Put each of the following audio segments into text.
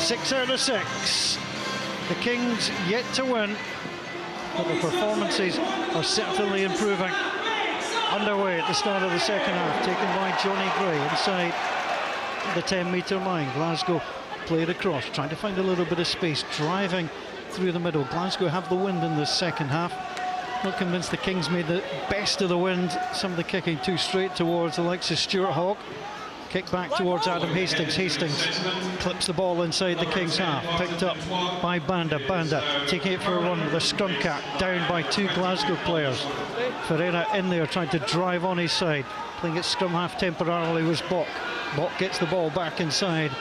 6 out of 6. The Kings yet to win, but the performances are certainly improving. Underway at the start of the second half, taken by Johnny Gray inside the 10-metre line. Glasgow played across, trying to find a little bit of space, driving through the middle. Glasgow have the wind in the second half. Not convinced the Kings made the best of the wind. Some of the kicking too straight towards the likes of Stuart Hogg. Kick back towards Adam Hastings. Hastings clips the ball inside the Kings half. Picked up by Banda. Banda taking it for a run with a scrum cap. Down by 2 Glasgow players. Ferreira in there trying to drive on his side. Playing at scrum half temporarily was Bok. Bok gets the ball back inside.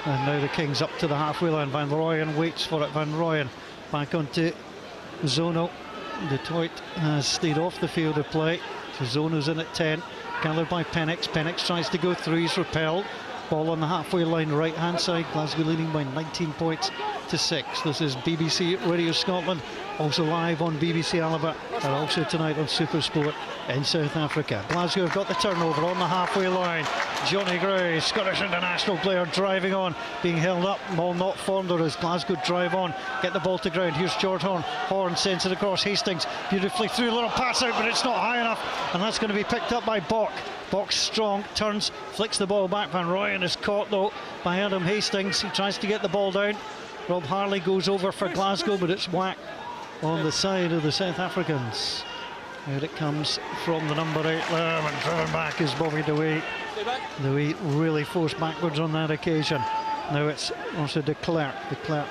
And now the Kings up to the halfway line. Van Rooyen waits for it. Van Rooyen back onto Zono. De Toit has stayed off the field of play. So Zono's in at 10. Gathered by Penix. Penix tries to go through. He's repelled. Ball on the halfway line, right hand side. Glasgow leading by 19 points to 6. This is BBC Radio Scotland, also live on BBC Alaba, and also tonight on Supersport in South Africa. Glasgow have got the turnover on the halfway line. Johnny Gray, Scottish international player, driving on, being held up. Ball not formed, or as Glasgow drive on, get the ball to ground. Here's George Horn. Horn sends it across. Hastings beautifully through, a little pass out, but it's not high enough, and that's going to be picked up by Bok. Bok strong, turns, flicks the ball back. Van Rooyen is caught though by Adam Hastings. He tries to get the ball down. Rob Harley goes over for Glasgow, but it's whacked on the side of the South Africans. Here it comes from the number 8 there, and driven back is Bobby DeWee. DeWee really forced backwards on that occasion. Now it's also de Klerk. De Klerk,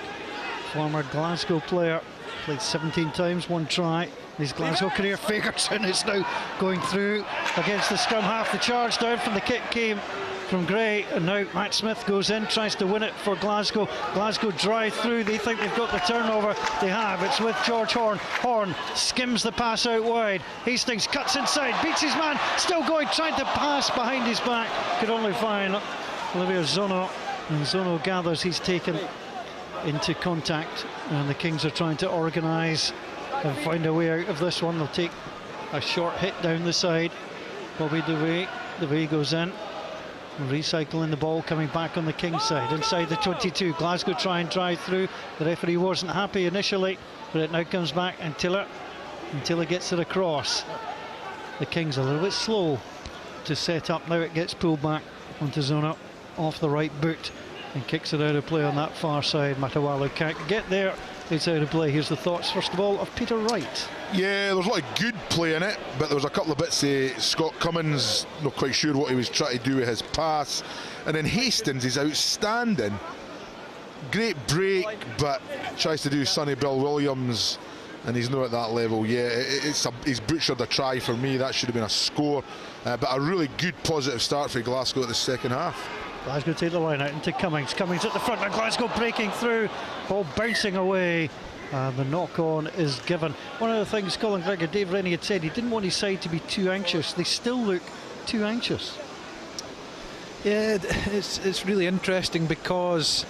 former Glasgow player, played 17 times, 1 try. His Glasgow career. Fagerson is now going through against the scrum half. The charge down from the kick came from Gray, and now Matt Smith goes in, tries to win it for Glasgow. Glasgow drive through. They think they've got the turnover. They have. It's with George Horn. Horn skims the pass out wide. Hastings cuts inside, beats his man, still going, trying to pass behind his back. Could only find Olivier Zono, and Zono gathers he's taken into contact, and the Kings are trying to organise and find a way out of this one. They'll take a short hit down the side. Bobby DeWee goes in, recycling the ball, coming back on the Kings side inside the 22. Glasgow try and drive through. The referee wasn't happy initially, but it now comes back until it gets it across. The Kings a little bit slow to set up. Now it gets pulled back onto Zona off the right boot and kicks it out of play on that far side. Matawalu can't get there. It's out of play. Here's the thoughts, first of all, of Peter Wright. Yeah, there was a lot of good play in it, but there was a couple of bits Scott Cummins, not quite sure what he was trying to do with his pass. And then Hastings is outstanding. Great break, but tries to do Sonny Bill Williams, and he's not at that level. Yeah, he's butchered a try for me. That should have been a score. But a really good positive start for Glasgow at the second half. Glasgow take the line out into Cummings. Cummings at the front, and Glasgow breaking through. Ball bouncing away. The knock-on is given. One of the things Colin Gregor, Dave Rennie had said, he didn't want his side to be too anxious. They still look too anxious. Yeah, it's really interesting because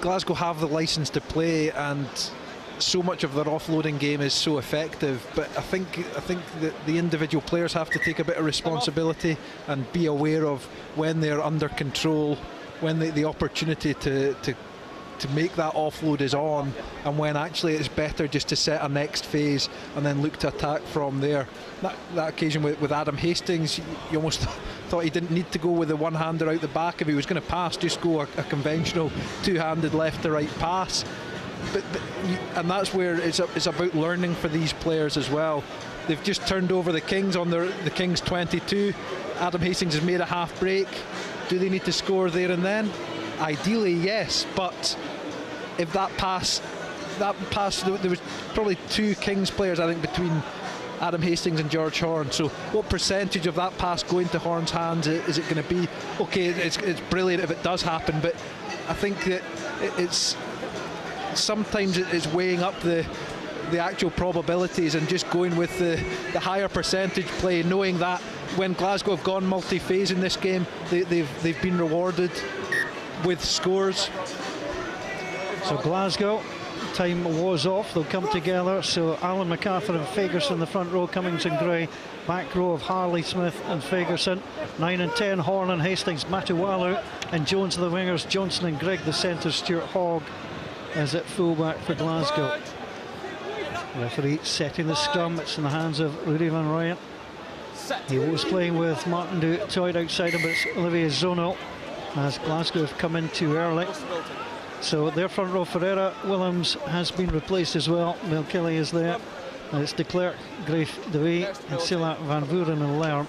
Glasgow have the licence to play, and so much of their offloading game is so effective, but I think that the individual players have to take a bit of responsibility and be aware of when they're under control, when the opportunity to make that offload is on, and when actually it's better just to set a next phase and then look to attack from there. That occasion with Adam Hastings, you almost thought he didn't need to go with the one-hander out the back. If he was going to pass, just go a conventional two-handed left to right pass. And that's where it's about learning for these players as well. They've just turned over the Kings on the Kings 22. Adam Hastings has made a half break. Do they need to score there and then? Ideally, yes, but if that pass, there was probably 2 Kings players, I think, between Adam Hastings and George Horn. So what percentage of that pass going to Horn's hands is it going to be? Okay, it's brilliant if it does happen, but I think that it's sometimes it's weighing up the actual probabilities and just going with the higher percentage play, knowing that when Glasgow have gone multi-phase in this game, they've been rewarded with scores. So Glasgow time was off. They'll come together. So Alan MacArthur and Fagerson in the front row, Cummings and Gray. Back row of Harley, Smith and Fagerson. 9 and 10, Horn and Hastings, Matuwalu and Jones the wingers, Johnson and Grigg the centres, Stuart Hogg is at fullback for Glasgow. Referee setting the scrum. It's in the hands of Rudy Van Rooyen. He was playing with Martin Toyd outside him, but it's Olivier Zono as Glasgow have come in too early. So their front row, Ferreira Williams has been replaced as well. Mel Kelly is there. And it's De Klerk, Graef, De Wee and Silla, Van Vuren and Lerm.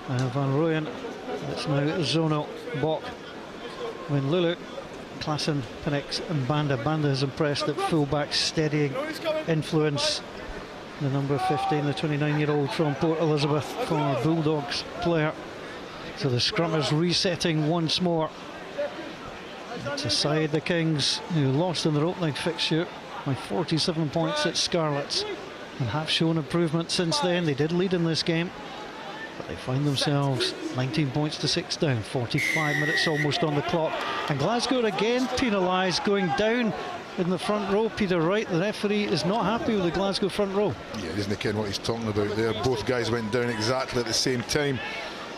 Van Rooyen. It's now Zono, Bok, Win Lulu, Klassen, Penix and Banda. Banda has impressed at fullback, steadying influence. The number 15, the 29-year-old from Port Elizabeth, former Bulldogs player. So the scrum is resetting once more. It's aside the Kings, who lost in their opening fixture by 47 points at Scarlets and have shown improvement since then. They did lead in this game, but they find themselves 19 points to 6 down, 45 minutes almost on the clock. And Glasgow again penalised, going down in the front row. Peter Wright, the referee, is not happy with the Glasgow front row. Yeah, isn't he, Ken, what he's talking about there? Both guys went down exactly at the same time.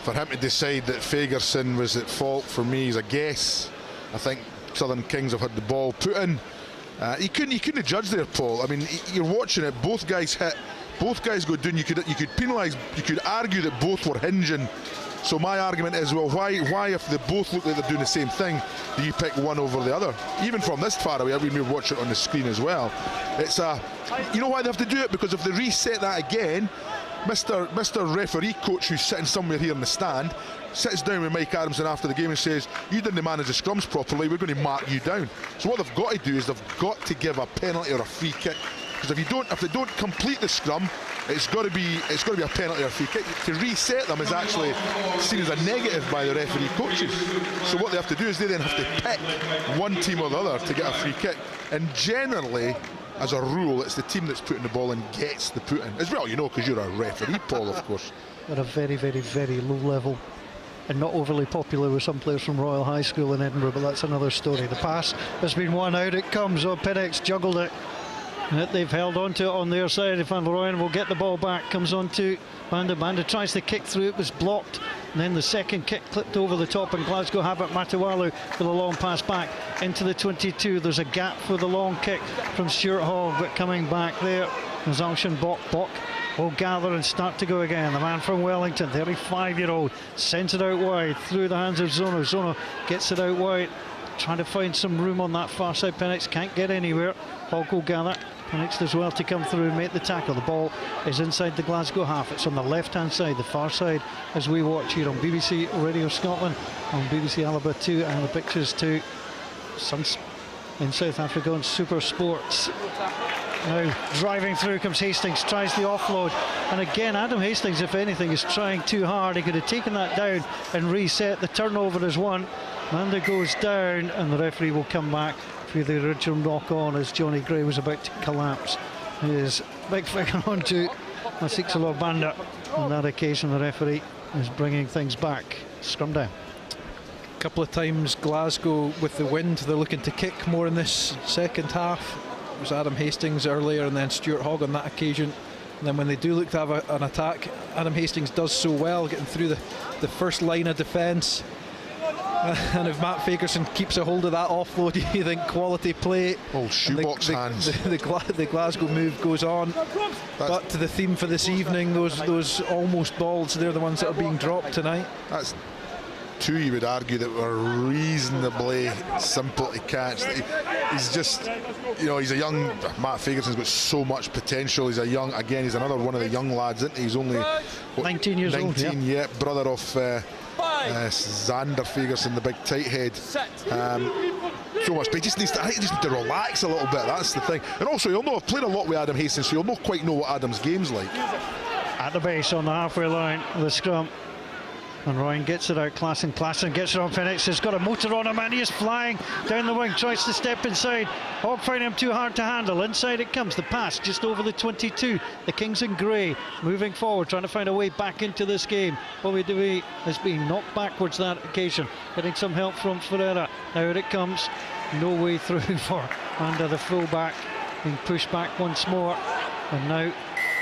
For him to decide that Fagerson was at fault, for me, is a guess. I think Southern Kings have had the ball put in. You couldn't judge there, Paul. I mean, you're watching it. Both guys hit. Both guys go down. You could penalise. You could argue that both were hinging. So my argument is, well, why if they both look like they're doing the same thing, do you pick one over the other? Even from this far away, we may watch it on the screen as well. It's you know why they have to do it? Because if they reset that again, Mr. Referee coach, who's sitting somewhere here in the stand, sits down with Mike Adamson after the game and says, you didn't manage the scrums properly, we're going to mark you down. So what they've got to do is they've got to give a penalty or a free kick, because if they don't complete the scrum, it's got to be a penalty or a free kick. To reset them is actually seen as a negative by the referee coaches. So what they have to do is they then have to pick one team or the other to get a free kick. And generally, as a rule, it's the team that's putting the ball in gets the put in. As well, you know, because you're a referee, Paul, of course. At a very, very, very low level, and not overly popular with some players from Royal High School in Edinburgh, but that's another story. The pass has been won out. It comes. Penix juggled it. They've held on to it on their side. Van Rooyen will get the ball back. Comes on to Banda. Banda tries to kick through. It was blocked. And then the second kick clipped over the top, and Glasgow have it. Matawalu with a long pass back into the 22. There's a gap for the long kick from Stuart Hogg, but coming back there is Alshan Bok. Bok will gather and start to go again. The man from Wellington, 35-year-old, sends it out wide through the hands of Zono. Zono gets it out wide, trying to find some room on that far side. Penix can't get anywhere. Hogg will gather. Penix does well to come through and make the tackle. The ball is inside the Glasgow half. It's on the left-hand side, the far side, as we watch here on BBC Radio Scotland, on BBC Alaba 2, and the pictures too. Suns in South Africa on Super Sports. Now driving through comes Hastings, tries the offload, and again Adam Hastings, if anything, is trying too hard. He could have taken that down and reset. The turnover is one. Manda goes down, and the referee will come back for the original knock on as Johnny Gray was about to collapse. His big finger onto Masixalo Banda. On that occasion, the referee is bringing things back. Scrum down. A couple of times Glasgow with the wind, they're looking to kick more in this second half. It was Adam Hastings earlier and then Stuart Hogg on that occasion. And then when they do look to have an attack, Adam Hastings does so well, getting through the first line of defence. And if Matt Fagerson keeps a hold of that offload, you think quality play. Oh, shoebox hands. The Glasgow move goes on. But to the theme for this evening, those almost balls, they're the ones that are being dropped tonight. That's two, you would argue, that were reasonably simple to catch. He's just, you know, he's a young, Matt Fagerson's got so much potential. He's he's another one of the young lads, isn't he? He's only 19 years old. 19, yeah, brother of Xander Fagerson, the big tight head. So much, but he just needs to relax a little bit. That's the thing. And also, you'll know, I've played a lot with Adam Hastings, so you'll not quite know what Adam's game's like. At the base on the halfway line, the scrum. And Ryan gets it out. Klassen gets it on Penix. He's got a motor on him and he is flying down the wing. Tries to step inside. Hogg finding him too hard to handle. Inside it comes. The pass just over the 22. The Kings in grey moving forward, trying to find a way back into this game. Bobby DeWee has been knocked backwards that occasion. Getting some help from Ferreira. Now here it comes. no way through for Banda, the full-back, being pushed back once more. And now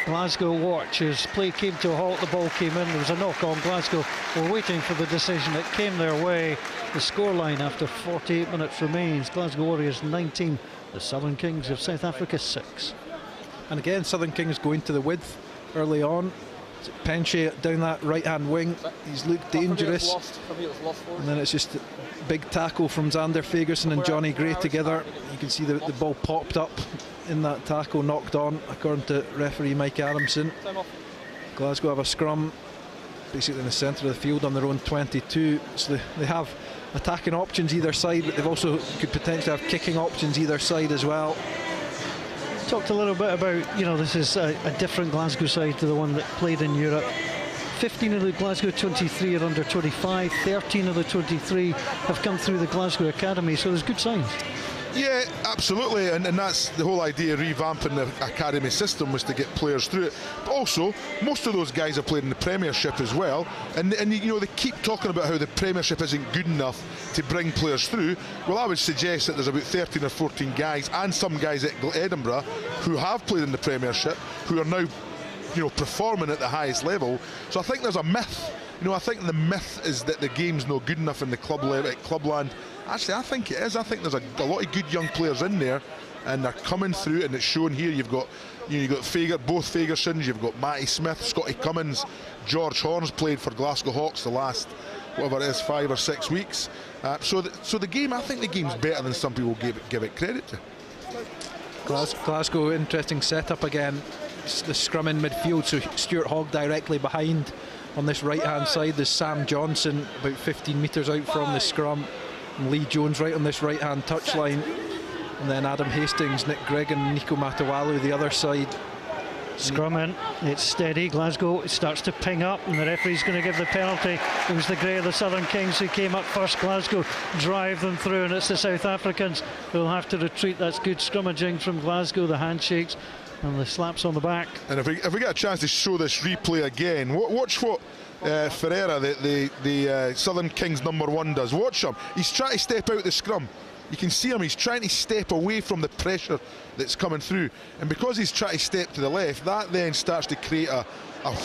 Glasgow watch as play came to a halt, the ball came in, there was a knock on. Glasgow were waiting for the decision, it came their way. The scoreline after 48 minutes remains Glasgow Warriors 19, the Southern Kings of South Africa 6. And again, Southern Kings going to the width early on. Penshea down that right hand wing, he's looked dangerous. And then it's just a big tackle from Xander Fagerson and Johnny Gray together. You can see the ball popped up in that tackle, knocked on, according to referee Mike Adamson. Glasgow have a scrum basically in the centre of the field on their own 22, so they have attacking options either side, but they've also could potentially have kicking options either side as well. Talked a little bit about, you know, this is a different Glasgow side to the one that played in Europe. 15 of the Glasgow 23 are under 25, 13 of the 23 have come through the Glasgow Academy, so there's good signs. Yeah, absolutely, and that's the whole idea of revamping the academy system, was to get players through it. But also, most of those guys have played in the Premiership as well, and you know, they keep talking about how the Premiership isn't good enough to bring players through. Well, I would suggest that there's about 13 or 14 guys, and some guys at Edinburgh, who have played in the Premiership, who are now, you know, performing at the highest level. So I think there's a myth. You know, I think the myth is that the game's not good enough in the club level, at clubland. Actually, I think it is. I think there's a lot of good young players in there, and they're coming through, and it's shown here. You've got, you know, you've got both Fagersons, you've got Matty Smith, Scotty Cummins, George Horns played for Glasgow Hawks the last, whatever it is, 5 or 6 weeks. So the game, I think the game's better than some people give it credit to. Glasgow, interesting setup again. The scrum in midfield, so Stuart Hogg directly behind. On this right hand side there's Sam Johnson about 15 metres out from the scrum, and Lee Jones right on this right hand touchline, and then Adam Hastings, Nick Gregg and Nico Matawalu the other side. Scrum in, it's steady. Glasgow starts to ping up, and the referee's going to give the penalty. It was the Grey of the Southern Kings who came up first. Glasgow drive them through, and it's the South Africans who'll have to retreat. That's good scrummaging from Glasgow, the handshakes and the slaps on the back. And if we get a chance to show this replay again, watch what Ferreira, the Southern Kings #1 does. Watch him. He's trying to step out the scrum. You can see him, he's trying to step away from the pressure that's coming through, and because he's trying to step to the left, that then starts to create a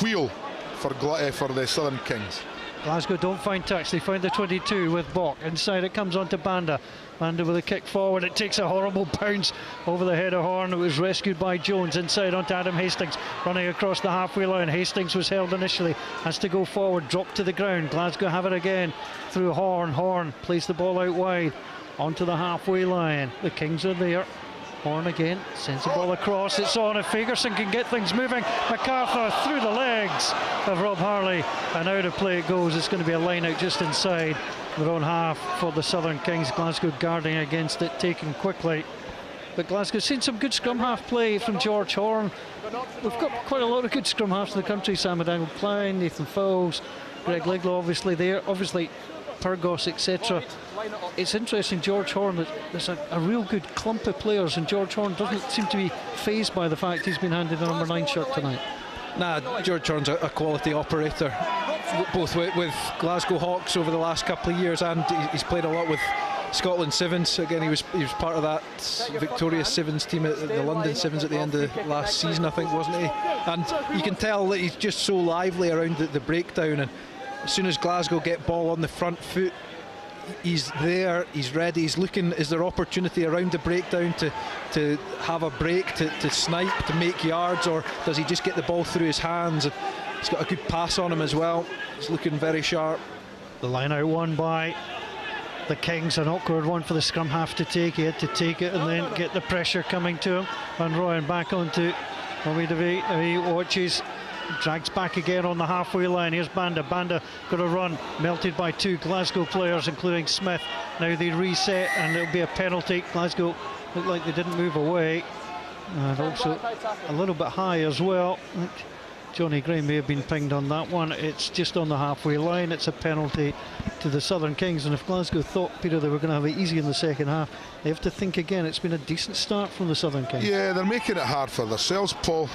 wheel for the Southern Kings. Glasgow don't find touch, they find the 22 with Bok. Inside it comes onto Banda. Banda with a kick forward, it takes a horrible bounce over the head of Horn. It was rescued by Jones. Inside onto Adam Hastings, running across the halfway line. Hastings was held initially, has to go forward, drop to the ground. Glasgow have it again through Horn. Horn plays the ball out wide onto the halfway line. The Kings are there. Horn again, sends the ball across, it's on. If Fagerson can get things moving, MacArthur through the legs of Rob Harley, and out of play it goes. It's going to be a line out just inside their own half for the Southern Kings. Glasgow guarding against it, taken quickly. But Glasgow's seen some good scrum half play from George Horn. We've got quite a lot of good scrum halves in the country. Sam O'Donnell-Klein, Nathan Fowles, Greg Liglow obviously there, obviously Pyrgos, etc. It's interesting, George Horn, there's a real good clump of players, and George Horn doesn't seem to be fazed by the fact he's been handed a number 9 shirt tonight. Nah, George Horn's a quality operator, both with Glasgow Hawks over the last couple of years, and he's played a lot with Scotland Sevens. Again, he was part of that victorious Sevens team at the London Sevens at the end of last season, I think, wasn't he? And you can tell that he's just so lively around the breakdown, and as soon as Glasgow get ball on the front foot, he's there, he's ready, he's looking, is there opportunity around the breakdown to have a break, to snipe, to make yards, or does he just get the ball through his hands? He's got a good pass on him as well, he's looking very sharp. The line out won by the Kings, an awkward one for the scrum half to take. He had to take it and then get the pressure coming to him. Van Rooyen back onto Tommy DeVee. He watches, drags back again on the halfway line. Here's Banda. Banda got a run, melted by 2 Glasgow players, including Smith. Now they reset, and it'll be a penalty. Glasgow looked like they didn't move away, and also a little bit high as well. I think Johnny Gray may have been pinged on that one. It's just on the halfway line. It's a penalty to the Southern Kings, and if Glasgow thought, Peter, they were going to have it easy in the second half, they have to think again. It's been a decent start from the Southern Kings. Yeah, they're making it hard for themselves, Paul.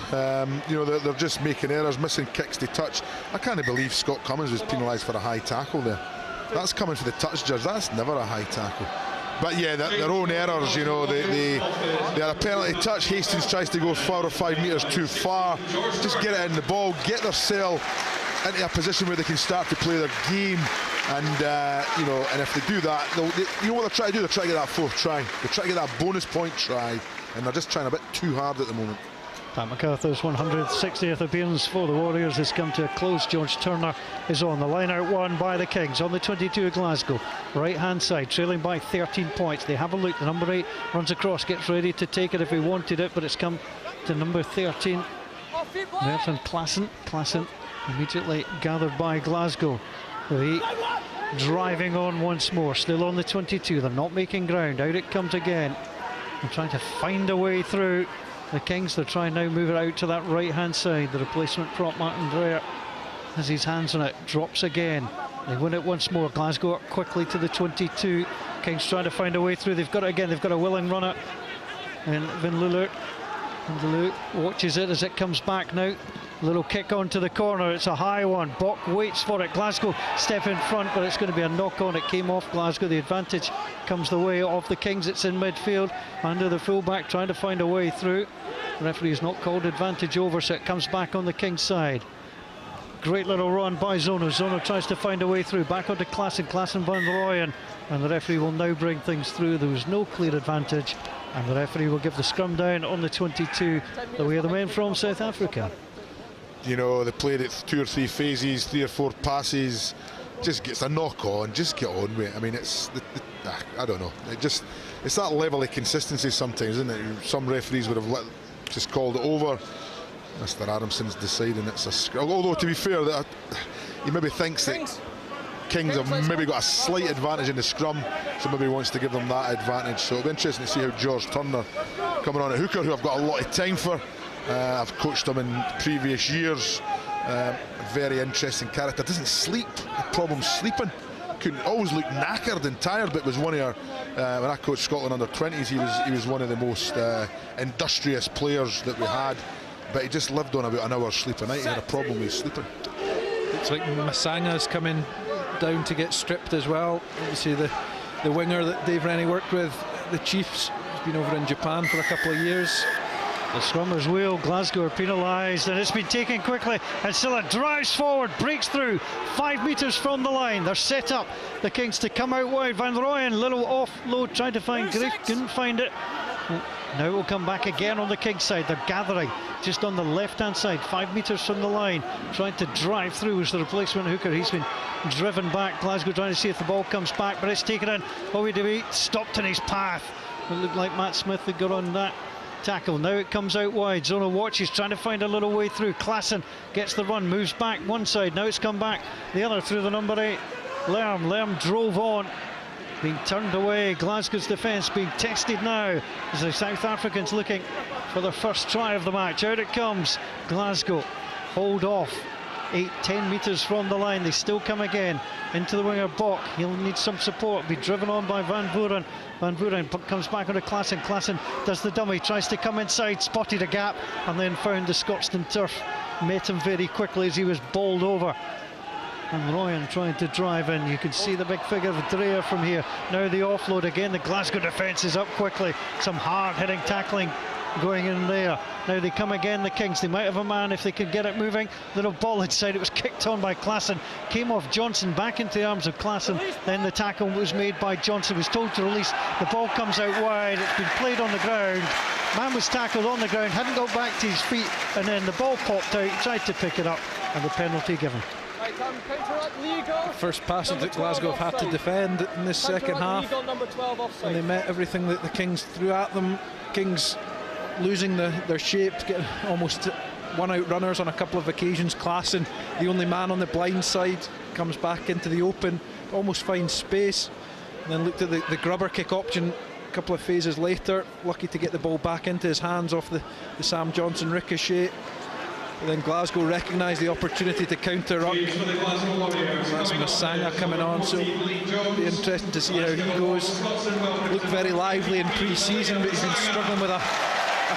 You know, they're just making errors, missing kicks to touch. I can't believe Scott Cummins was penalised for a high tackle there. That's coming for the touch judge. That's never a high tackle. But yeah, their own errors, you know, they had a penalty touch. Hastings tries to go 4 or 5 metres too far. Just get it in the ball, get themselves into a position where they can start to play their game. And you know, and if they do that, you know what they're trying to do? They're trying to get that 4th try. They're trying to get that bonus point try, and they're just trying a bit too hard at the moment. Pat MacArthur's 160th appearance for the Warriors has come to a close. George Turner is on the line out one by the Kings on the 22 of Glasgow, right hand side, trailing by 13 points. They have a look. The number 8 runs across, gets ready to take it if he wanted it, but it's come to number 13, Merton Klassen immediately gathered by Glasgow. The driving on once more, still on the 22. They're not making ground. Out it comes again. They're trying to find a way through. The Kings, they're trying now move it out to that right hand side. The replacement prop, Martin Dreyer, has his hands on it, drops again. They win it once more. Glasgow up quickly to the 22. Kings trying to find a way through. They've got it again. They've got a willing runner. And Van Lulu watches it as it comes back now. Little kick onto the corner. It's a high one. Bock waits for it. Glasgow step in front, but it's going to be a knock on. It came off Glasgow. The advantage comes the way of the Kings. It's in midfield under the fullback trying to find a way through. The referee's not called advantage over, so it comes back on the Kings side. Great little run by Zono. Zono tries to find a way through. Back onto Klassen Van Rooyen, and the referee will now bring things through. There was no clear advantage, and the referee will give the scrum down on the 22, the way of the men from South Africa. You know, they played it 2 or 3 phases, 3 or 4 passes. Just gets a knock on. Just get on with it. I mean, it's I don't know. It's that level of consistency sometimes, isn't it? Some referees would have just called it over. Mr. Adamson's deciding it's a scrum. Although to be fair, he maybe thinks that Kings have maybe got a slight advantage in the scrum, so maybe he wants to give them that advantage. So it'll be interesting to see how George Turner coming on at hooker, who I've got a lot of time for. I've coached him in previous years. Very interesting character. Doesn't sleep. The problem sleeping. Couldn't always look knackered and tired, but was one of our when I coached Scotland under 20s, he was one of the most industrious players that we had. But he just lived on about an hour's sleep a night. He had a problem with sleeping. Looks like Masanga's coming down to get stripped as well. Obviously the winger that Dave Rennie worked with, the Chiefs, has been over in Japan for a couple of years. The scrummers wheel. Glasgow are penalised, and it's been taken quickly, and Silla drives forward, breaks through 5 metres from the line. They're set up, the Kings, to come out wide. Van Rooyen, little offload, tried to find Griff, couldn't find it. Now it will come back again on the Kings side. They're gathering just on the left hand side, 5 metres from the line, trying to drive through as the replacement hooker. He's been driven back. Glasgow trying to see if the ball comes back, but it's taken in. Owie stopped in his path. It looked like Matt Smith had got on that tackle. Now it comes out wide. Zono watches, trying to find a little way through. Klassen gets the run, moves back one side. Now it's come back the other through the number 8. Lerm drove on, being turned away. Glasgow's defence being tested now as the South Africans looking for their first try of the match. Out it comes. Glasgow hold off 8-10 metres from the line. They still come again into the winger Bock. He'll need some support. Be driven on by Van Vuuren. Van Vuuren comes back onto Klassen. Klassen does the dummy, tries to come inside, spotted a gap, and then found the Scotstoun turf. Met him very quickly as he was bowled over. And Ryan trying to drive in. You can see the big figure of Dreyer from here. Now the offload again. The Glasgow defence is up quickly. Some hard-hitting tackling going in there. Now they come again, the Kings. They might have a man if they can get it moving. Little ball inside. It was kicked on by Klassen. Came off Johnson, back into the arms of Klassen. Then the tackle was made by Johnson. Was told to release. The ball comes out wide. It's been played on the ground. Man was tackled on the ground, hadn't got back to his feet, and then the ball popped out. Tried to pick it up, and the penalty given. First passage that Glasgow have had to defend in this second half, and they met everything that the Kings threw at them. Kings losing their shape, getting almost one-out runners on a couple of occasions. Klassen, the only man on the blind side, comes back into the open, almost finds space, and then looked at the grubber kick option a couple of phases later, lucky to get the ball back into his hands off the Sam Johnson ricochet. And then Glasgow recognised the opportunity to counter-ruck. That's Masanga coming on, so it'll be interesting to see how he goes. Looked very lively in pre-season, but he's been struggling with a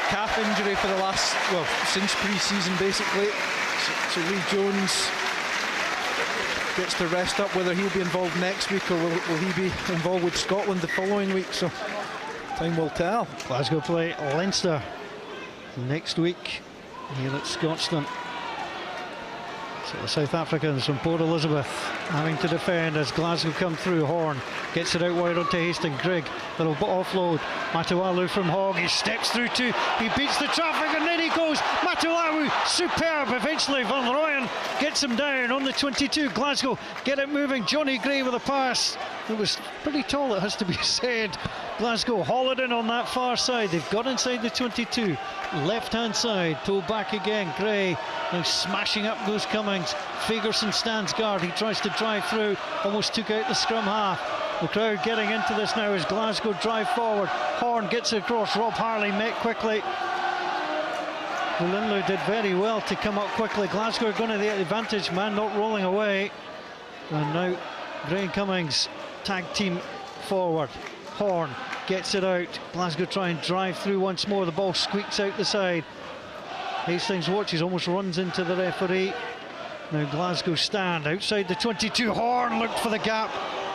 calf injury for the last, well, since pre-season basically. So Lee Jones gets to rest up, whether he'll be involved next week or will he be involved with Scotland the following week. So time will tell. Glasgow play Leinster next week here at Scotstoun. So the South Africans from Port Elizabeth having to defend as Glasgow come through. Horn gets it out wide onto Hastings. Grigg, little offload. Matawalu from Hogg, he steps through two, he beats the traffic and then he goes. Matawalu, superb. Eventually Van Rooyen gets him down on the 22. Glasgow get it moving. Johnny Gray with a pass. It was pretty tall, it has to be said. Glasgow haul it in on that far side. They've got inside the 22. Left hand side, pulled back again. Gray now smashing up goes Cummings. Fagerson stands guard, he tries to drive through, almost took out the scrum half. The crowd getting into this now as Glasgow drive forward. Horn gets it across. Rob Harley met quickly. Linlew did very well to come up quickly. Glasgow are going to the advantage man, not rolling away. And now Gray and Cummings tag team forward. Horn gets it out. Glasgow try and drive through once more. The ball squeaks out the side. Hastings watches, almost runs into the referee. Now Glasgow stand outside the 22. Horn looked for the gap.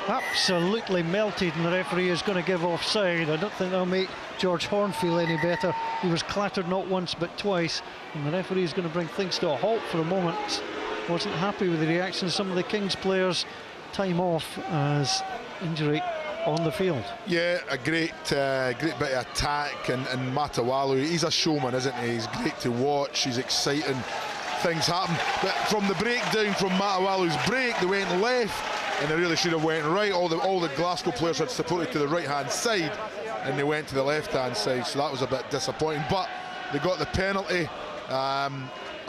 Absolutely melted, and the referee is going to give offside. I don't think that'll make George Horn feel any better. He was clattered not once but twice, and the referee is going to bring things to a halt for a moment. Wasn't happy with the reaction of some of the Kings players. Time off as injury on the field. Yeah, a great bit of attack, and Matawalu, he's a showman, isn't he? He's great to watch, he's exciting, things happen. But from the breakdown from Matawalu's break, they went left, and they really should have went right. All the Glasgow players had supported to the right-hand side, and they went to the left-hand side, so that was a bit disappointing. But they got the penalty. I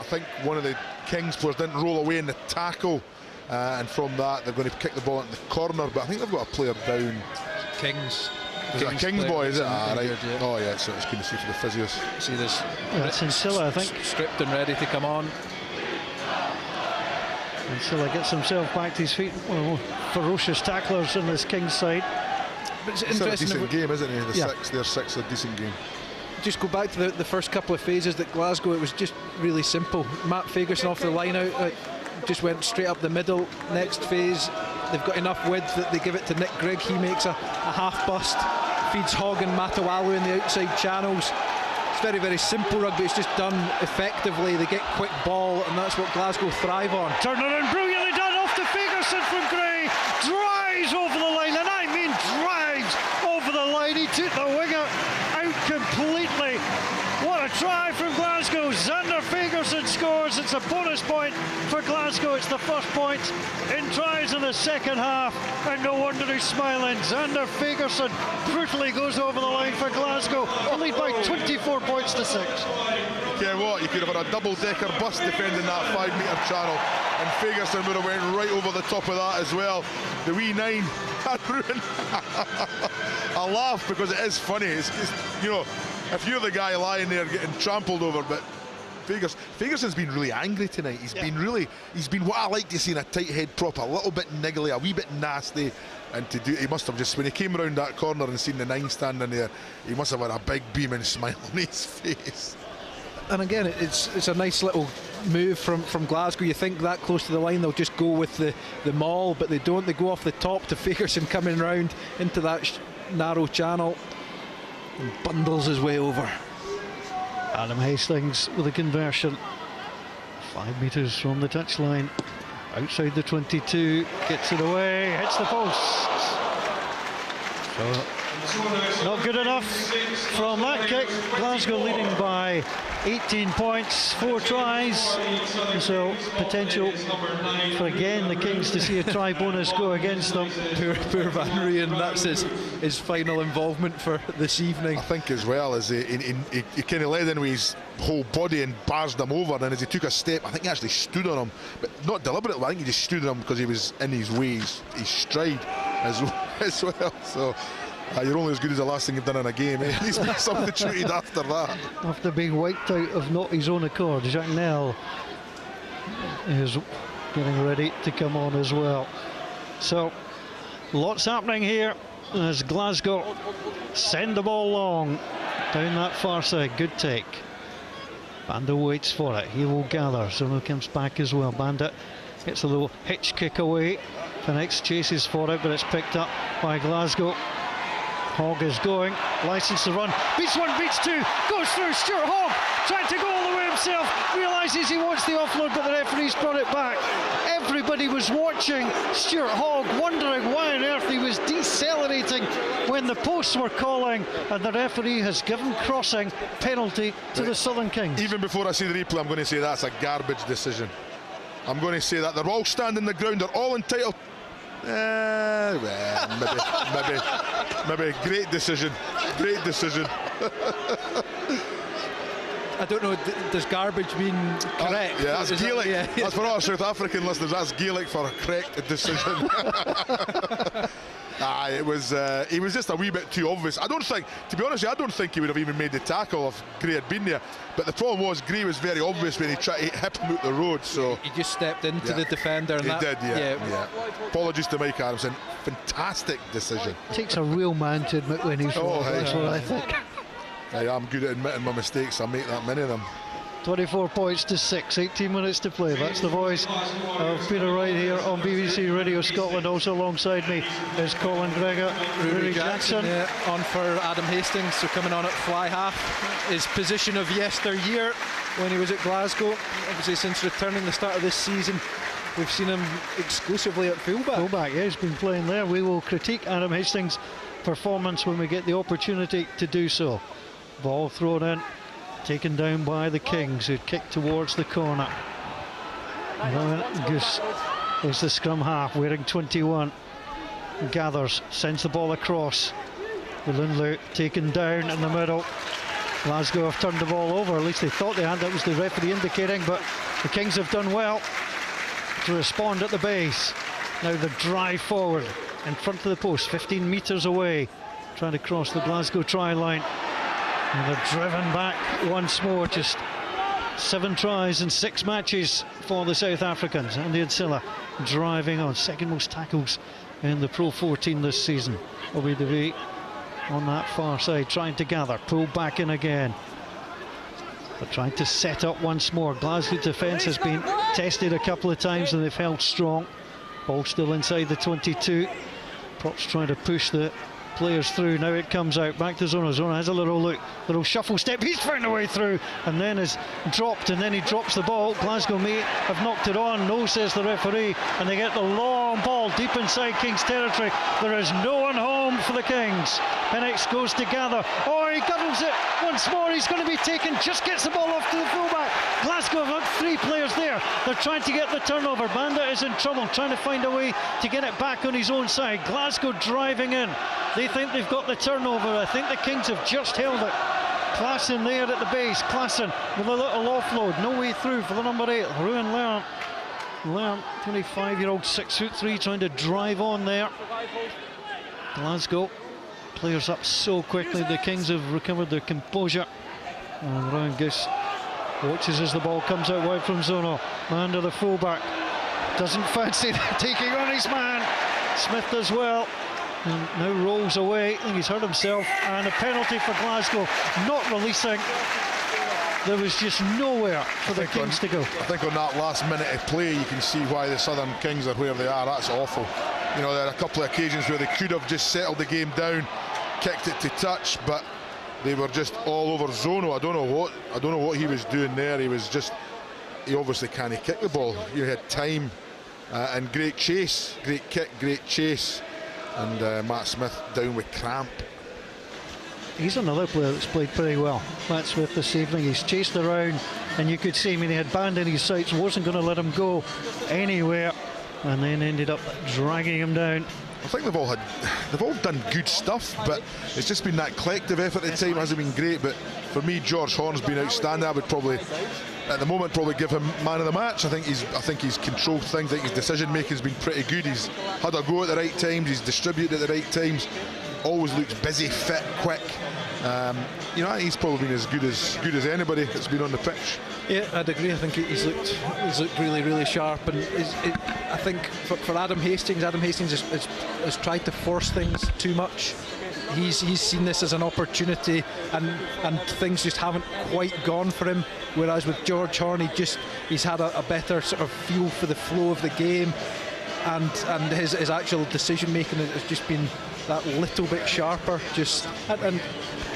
think one of the Kings players didn't roll away in the tackle. And from that, they're going to kick the ball into the corner, but I think they've got a player down. Kings. Is it a Kings boy, is it? Right. Yeah. Oh, yeah, so it's going to see for the physios. See this? That's Insilla, I think. Stripped and ready to come on. Insilla gets himself back to his feet. Well, ferocious tacklers on this Kings side. But it's It's a interesting. decent game, isn't it? Yeah. Their six, a decent game. Just go back to the first couple of phases that Glasgow, it was just really simple. Matt Fagerson off the line out. Just went straight up the middle. Next phase, they've got enough width that they give it to Nick Grigg. He makes a half bust, feeds Hogg and Matawalu in the outside channels. It's very, very simple rugby. It's just done effectively. They get quick ball, and that's what Glasgow thrive on. Turn around, brilliantly done off to Fagerson from Gray. Drives over the line, and I mean drives over the line. He took the winger out completely. What a try from Glasgow. Xander Fagerson scores. It's a bonus point for Glasgow. It's the first point in tries in the second half, and no wonder he's smiling. Xander Fagerson brutally goes over the line for Glasgow. They lead by 24 points to 6. Yeah, what? You could have had a double-decker bus defending that 5-metre channel, and Fagerson would have went right over the top of that as well. The wee 9 had ruined. I laugh because it is funny. It's you know, if you're the guy lying there getting trampled over, but Fagerson's been really angry tonight. He's been what I like to see in a tight head prop, a little bit niggly, a wee bit nasty, and he must have just, when he came around that corner and seen the 9 standing there, he must have had a big beaming smile on his face. And again, it's a nice little move from Glasgow. You think that close to the line they'll just go with the maul, but they don't. They go off the top to Fagerson coming round into that narrow channel and bundles his way over. Adam Hastings with a conversion. 5 metres from the touchline. Outside the 22, gets it away, hits the post. So, not good enough from that kick. Glasgow leading by 18 points, 4 tries. So potential for again the Kings to see a try bonus go against them. Poor Van Rooyen, that's his final involvement for this evening. I think as well as he kind of led in with his whole body and barged him over, and as he took a step, I think he actually stood on him, but not deliberately. I think he just stood on him because he was in his way, his stride as well. So you're only as good as the last thing you've done in a game. He's been substituted after that. After being wiped out of not his own accord, Jacques Nel is getting ready to come on as well. So lots happening here as Glasgow send the ball long down that far side. Good take. Bandit waits for it. He will gather. Zono comes back as well. Bandit Gets a little hitch kick away. Phoenix chases for it, but it's picked up by Glasgow. Hogg is going, licence to run, beats one, beats two, goes through. Stuart Hogg trying to go all the way himself, realises he wants the offload, but the referee's brought it back. Everybody was watching Stuart Hogg, wondering why on earth he was decelerating when the posts were calling, and the referee has given crossing penalty to the Southern Kings. Even before I see the replay, I'm going to say that's a garbage decision. I'm going to say that they're all standing the ground, they're all entitled. Maybe. Great decision. I don't know, does garbage mean correct? Yeah, that's Gaelic. Yeah. That's for our South African listeners, that's Gaelic for a correct decision. It was he was just a wee bit too obvious. To be honest, I don't think he would have even made the tackle if Gray had been there. But the problem was Gray was very obvious when he tried to hip him out the road. So he just stepped into the defender. And he did. Apologies to Mike Adamson. Fantastic decision. Takes a real man to admit when he's wrong. That's what I think. I'm good at admitting my mistakes. I make that many of them. 24 points to 6, 18 minutes to play. That's the voice of Peter Wright here on BBC Radio Scotland. Also alongside me is Colin Gregor, Rudy Jackson. On for Adam Hastings, so coming on at fly half. His position of yesteryear when he was at Glasgow. Obviously since returning the start of this season, we've seen him exclusively at fullback. Yeah, he's been playing there. We will critique Adam Hastings' performance when we get the opportunity to do so. Ball thrown in, taken down by the Kings, who kick towards the corner. Goose is the scrum half, wearing 21. Gathers, sends the ball across. Linlew taken down in the middle. Glasgow have turned the ball over, at least they thought they had. That was the referee indicating, but the Kings have done well to respond at the base. Now the drive forward in front of the post, 15 metres away, trying to cross the Glasgow try line. And they're driven back once more. Just 7 tries in 6 matches for the South Africans. Andy Adsilla driving on, second most tackles in the Pro 14 this season. OBDV on that far side, trying to gather, pull back in again. They're trying to set up once more. Glasgow defence has been tested a couple of times and they've held strong. Ball still inside the 22. Props trying to push the players through. Now it comes out back to Zona. Zona has a little look, little shuffle step. He's found a way through and then is dropped, and then he drops the ball. Glasgow may have knocked it on. No, says the referee, and they get the long ball deep inside Kings territory. There is no one home for the Kings. Penix goes to gather. Oh, he guddles it once more. He's going to be taken. Just gets the ball off to the fullback. Glasgow have got 3 players there. They're trying to get the turnover. Banda is in trouble, trying to find a way to get it back on his own side. Glasgow driving in. They think they've got the turnover. I think the Kings have just held it. Klassen there at the base. Klassen with a little offload. No way through for the number 8, Ruin Lernt. Lernt, 25-year-old, 6'3", trying to drive on there. Glasgow players up so quickly. The Kings have recovered their composure. And Ryan Goose watches as the ball comes out wide from Zono. Man to the fullback. Doesn't fancy taking on his man. Smith as well. And now rolls away. I think he's hurt himself. And a penalty for Glasgow. Not releasing. There was just nowhere for the Kings to go. I think on that last minute of play, you can see why the Southern Kings are where they are. That's awful. You know, there are a couple of occasions where they could have just settled the game down, kicked it to touch, but they were just all over Zono. I don't know what he was doing there. He obviously can't kick the ball. You had time and great chase, great kick, great chase, and Matt Smith down with cramp. He's another player that's played pretty well, Matt Smith, this evening. He's chased around, and you could see, he had Band in his sights, wasn't going to let him go anywhere, and then ended up dragging him down. I think they've all done good stuff, but it's just been that collective effort at the time. Hasn't been great, but for me, George Horn's been outstanding. I would probably, at the moment, give him man of the match. I think he's controlled things. I think his decision making has been pretty good. He's had a go at the right times. He's distributed at the right times. Always looks busy, fit, quick. You know, he's probably been as good as anybody that's been on the pitch. Yeah, I'd agree. I think he's looked really, really sharp, and I think for Adam Hastings has tried to force things too much he's seen this as an opportunity, and things just haven't quite gone for him. Whereas with George Horn, he's had a better sort of feel for the flow of the game, and his actual decision making has just been that little bit sharper. And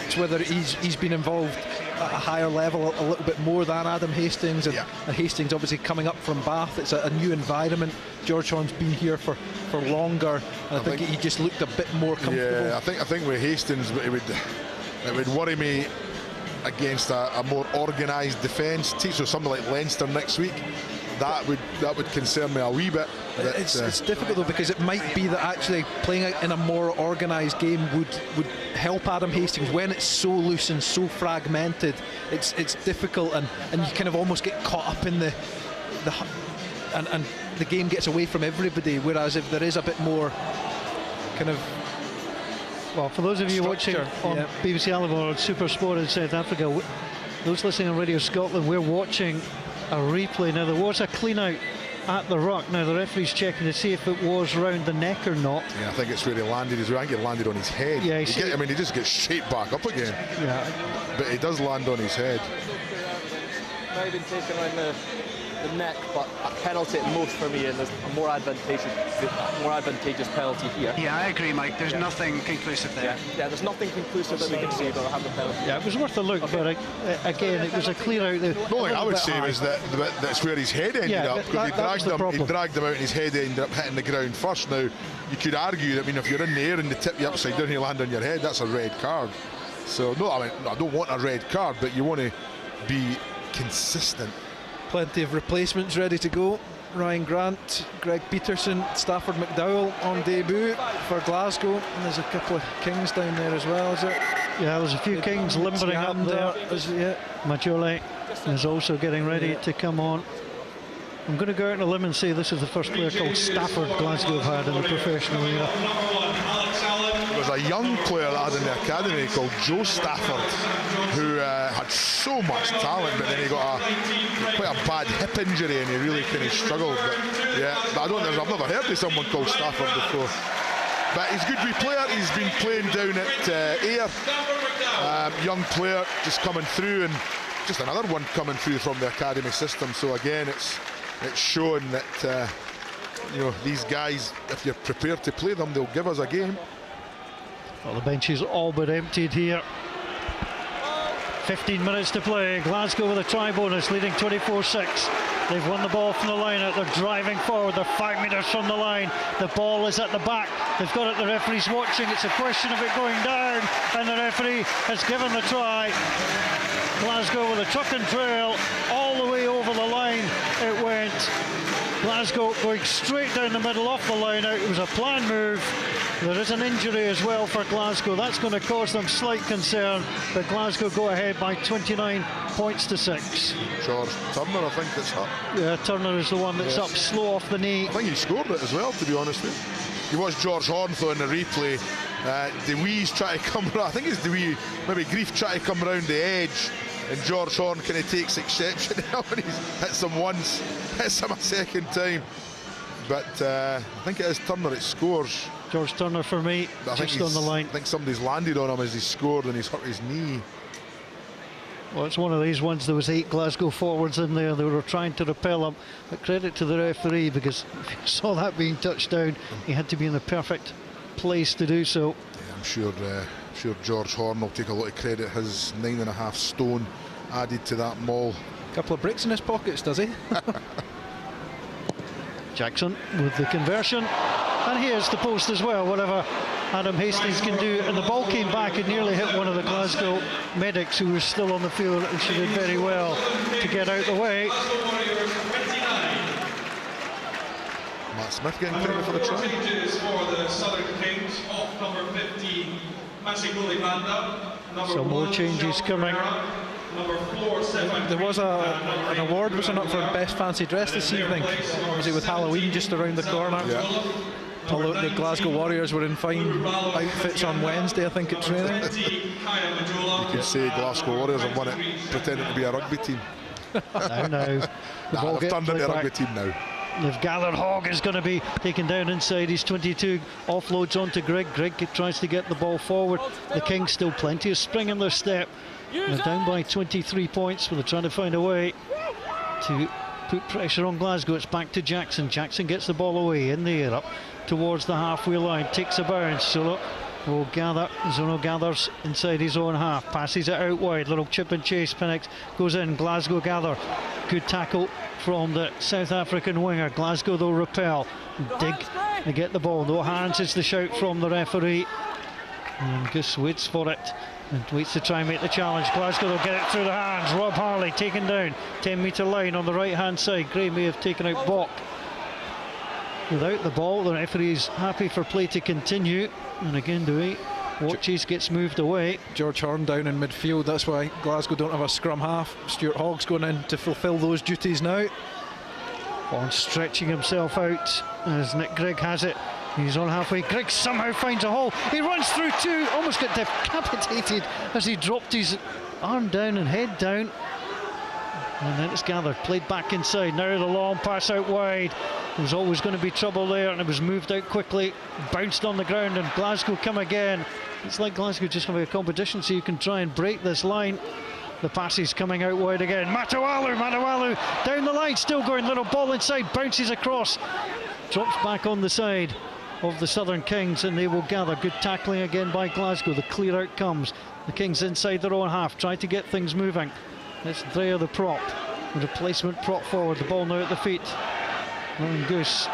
it's whether he's been involved at a higher level a little bit more than Adam Hastings, and Hastings obviously coming up from Bath. It's a new environment. George Horn's been here for longer, and I think he just looked a bit more comfortable. Yeah, I think with Hastings it would worry me against a more organised defence team, so something like Leinster next week. That would concern me a wee bit. It's difficult though, because it might be that actually playing in a more organised game would help Adam Hastings. When it's so loose and so fragmented, it's difficult, and you kind of almost get caught up in the game gets away from everybody. Whereas if there is a bit more kind of, well, for those of you watching on BBC Alabama or Super Sport in South Africa, those listening on Radio Scotland, we're watching a replay. Now, there was a clean out at the ruck. Now the referee's checking to see if it was round the neck or not. Yeah, I think it's where he landed. I think he landed on his head. Yeah, he just gets straight back up again. Yeah, but he does land on his head. Might have been taken around the neck, but a penalty at most for me, and there's a more advantageous penalty here. Yeah, I agree, Mike. There's nothing conclusive there. Yeah, there's nothing conclusive that we can say about having the penalty. Yeah, it was worth a look, but again, it was a clear out. The only thing I would say was that's where his head ended up. Because he dragged him out, and his head ended up hitting the ground first. Now, you could argue that, if you're in the air and they tip you upside down and you land on your head, that's a red card. So, no, I don't want a red card, but you want to be consistent. Plenty of replacements ready to go. Ryan Grant, Greg Peterson, Stafford McDowell on debut for Glasgow, and there's a couple of Kings down there as well, is it? Yeah, there's a few Kings limbering up there. Majole is also getting ready to come on. I'm going to go out on a limb and say this is the first player called Stafford Glasgow have had in the professional era. There was a young player that had in the academy called Joe Stafford, who had so much talent, but then he got quite a bad hip injury and he really kind of struggled. But yeah, I've never heard of someone called Stafford before. But he's a good wee player. He's been playing down at Ayr. Young player just coming through, and just another one coming through from the academy system. So again, it's showing that these guys, if you're prepared to play them, they'll give us a game. Well, the bench is all but emptied here. 15 minutes to play. Glasgow with a try bonus, leading 24-6. They've won the ball from the line out. They're driving forward. They're 5 metres from the line. The ball is at the back. They've got it. The referee's watching. It's a question of it going down, and the referee has given the try. Glasgow with a tuck and trail all the way over the line. It went. Glasgow going straight down the middle off the line out. It was a planned move. There is an injury as well for Glasgow. That's going to cause them slight concern, but Glasgow go ahead by 29 points to 6. George Turner, I think, that's up. Yeah, Turner is the one that's up slow off the knee. I think he scored it as well, to be honest with you. You watch George Horn though in the replay. DeWee's trying to come around. I think it's DeWee, maybe Grief trying to come around the edge, and George Horn kind of takes exception when he's hits him once, hits him a second time. But I think it is Turner that scores. George Turner for me, just on the line. I think somebody's landed on him as he scored and he's hurt his knee. Well, it's one of these ones. There was 8 Glasgow forwards in there. They were trying to repel him. But credit to the referee, because if you saw that being touched down, he had to be in the perfect place to do so. Yeah, I'm sure George Horn will take a lot of credit. His 9.5 stone added to that maul. A couple of bricks in his pockets, does he? Jackson with the conversion, and here's the post as well. Whatever Adam Hastings can do, and the ball came back and nearly hit one of the Glasgow medics who was still on the field, and she did very well to get out the way. Matt Smith getting credit for the try. Changes for the Southern Kings off number 15, Masiguli Banda. Some more changes coming. There was an award, was up for best fancy dress this evening. Was it with Halloween just around the corner? Yeah. Although the Glasgow Warriors were in fine outfits on Wednesday, I think, at training. You could say Glasgow Warriors have won it pretending to be a rugby team. No. They've turned into a rugby team now. They've gathered. Hogg is going to be taken down inside his 22. Offloads onto Grigg. Grigg tries to get the ball forward. The Kings still plenty of spring in their step. They're down by 23 points, but they're trying to find a way to put pressure on Glasgow. It's back to Jackson. Jackson gets the ball away in the air, up towards the halfway line, takes a bounce. Zono will gather. Zono gathers inside his own half, passes it out wide. Little chip and chase. Penix goes in. Glasgow gather. Good tackle from the South African winger. Glasgow though repel. Dig to get the ball. No hands is the shout from the referee. And Gus waits for it and waits to try and make the challenge. Glasgow will get it through the hands. Rob Harley taken down. 10-metre line on the right hand side. Gray may have taken out Bok. Without the ball, the referee is happy for play to continue. And again, Dewey watches, gets moved away. George Horn down in midfield. That's why Glasgow don't have a scrum half. Stuart Hogg's going in to fulfil those duties now. Horn stretching himself out as Nick Grigg has it. He's on halfway. Grigg somehow finds a hole. He runs through two. Almost got decapitated as he dropped his arm down and head down. And then it's gathered, played back inside. Now the long pass out wide. There was always going to be trouble there, and it was moved out quickly, bounced on the ground, and Glasgow come again. It's like Glasgow just having a competition, so you can try and break this line. The pass is coming out wide again. Matawalu down the line, still going. Little ball inside, bounces across, drops back on the side of the Southern Kings, and they will gather. Good tackling again by Glasgow. The clear out comes. The Kings inside their own half, try to get things moving. It's Dreyer the prop, the replacement prop forward. The ball now at the feet. And Goose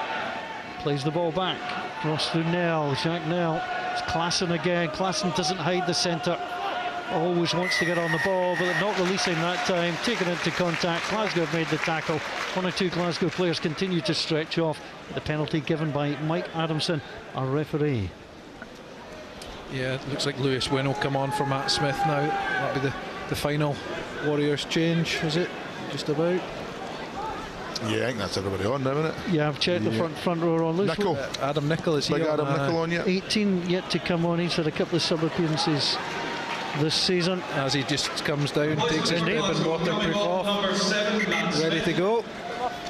plays the ball back. Cross to Nell. Jacques Nell. It's Klassen again. Klassen doesn't hide the centre. Always wants to get on the ball, but they're not releasing that time. Taken into contact. Glasgow have made the tackle. One or two Glasgow players continue to stretch off. The penalty given by Mike Adamson, our referee. Yeah, it looks like Lewis Wynn will come on for Matt Smith now. That'll be the final Warriors change, is it? Just about. Yeah, I think that's everybody on now, isn't it? Yeah, I've checked the front row on. Nicol. Adam Nicol is Big here. Adam Nicol on yet? 18 yet to come on. He's had a couple of sub appearances this season. As he just comes down, takes his bib and waterproof off, ready to go.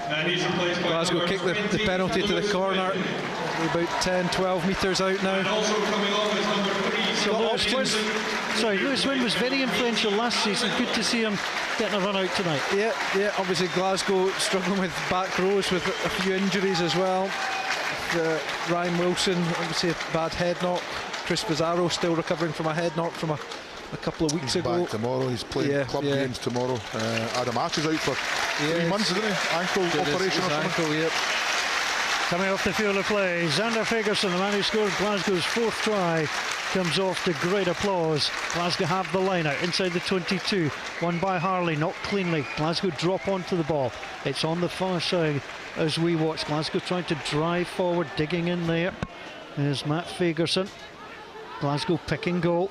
Glasgow kick the penalty to the corner. We're about 10-12 metres out now. Also coming on is number 3. Lewis Wynn was very influential last season. Good to see him getting a run out tonight. Yeah, obviously Glasgow struggling with back rows with a few injuries as well. Ryan Wilson, obviously a bad head knock. Chris Pizarro still recovering from a head knock from a couple of weeks ago. Back tomorrow. He's playing club games tomorrow. Adam Ash is out for 3 months, isn't he? Ankle operation or something. Ankle, yep. Coming off the field of play, Xander Fagerson, the man who scored Glasgow's 4th try, comes off to great applause. Glasgow have the line out inside the 22, won by Harley, not cleanly. Glasgow drop onto the ball. It's on the far side as we watch. Glasgow trying to drive forward, digging in there. There's Matt Fagerson. Glasgow picking goal.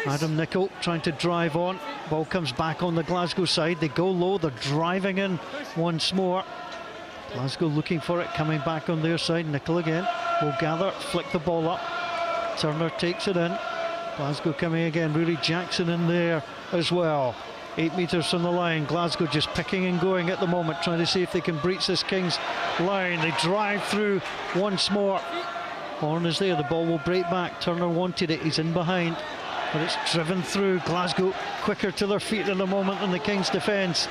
Adam Nicol trying to drive on. Ball comes back on the Glasgow side. They go low, they're driving in once more. Glasgow looking for it, coming back on their side. Nicol again will gather, flick the ball up. Turner takes it in. Glasgow coming again. Rory Jackson in there as well. 8 metres from the line. Glasgow just picking and going at the moment, trying to see if they can breach this Kings line. They drive through once more. Horn is there. The ball will break back. Turner wanted it. He's in behind, but it's driven through. Glasgow quicker to their feet at the moment than the Kings defence.